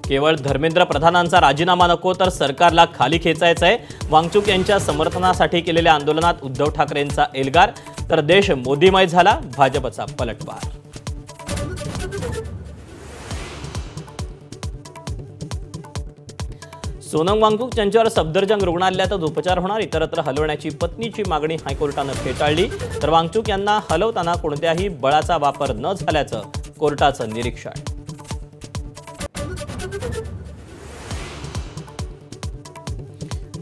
केवळ धर्मेंद्र प्रधानांचा राजीनामा नको तर सरकारला खाली खेचायचंय. वांगचूक यांच्या समर्थनासाठी केलेल्या आंदोलनात उद्धव ठाकरेंचा एल्गार, तर देश मोदीमय झाला, भाजपचा पलटवार. सोनम वांगचूक यांच्यावर सफदरजंग रुग्णालयातच उपचार होणार, इतरत्र हलवण्याची पत्नीची मागणी हायकोर्टानं फेटाळली. तर वांगचूक यांना हलवताना कोणत्याही बळाचा वापर न झाल्याचं कोर्टाचं निरीक्षण.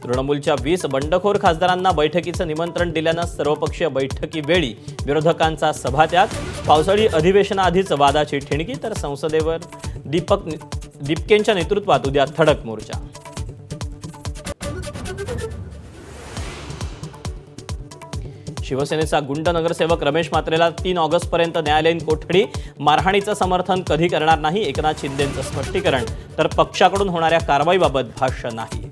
तृणमूलच्या 20 बंडखोर खासदारांना बैठकीचं निमंत्रण दिल्यानं सर्वपक्षीय बैठकीवेळी विरोधकांचा सभात्याग. पावसाळी अधिवेशनाआधीच वादाची ठिणगी, तर संसदेवर दीपकेंच्या नेतृत्वात उद्या धडक मोर्चा. शिवसेनेचा गुंड नगरसेवक रमेश म्हात्रेला 3 ऑगस्टपर्यंत न्यायालयीन कोठडी. मारहाणीचं समर्थन कधी करणार नाही, एकनाथ शिंदेंचं स्पष्टीकरण. तर पक्षाकडून होणाऱ्या कारवाईबाबत भाष्य नाही.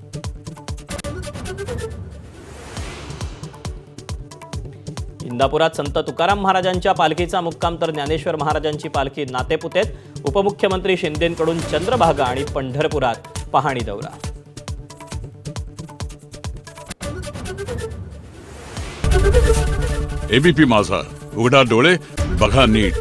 इंदापुरात संत तुकाराम महाराजांच्या पालखीचा मुक्काम, तर ज्ञानेश्वर महाराजांची पालखी नातेपुतेत. उपमुख्यमंत्री शिंदेंकडून चंद्रभागा आणि पंढरपुरात पाहणी दौरा. एबीपी माझा, उघडा डोळे बघा नीट.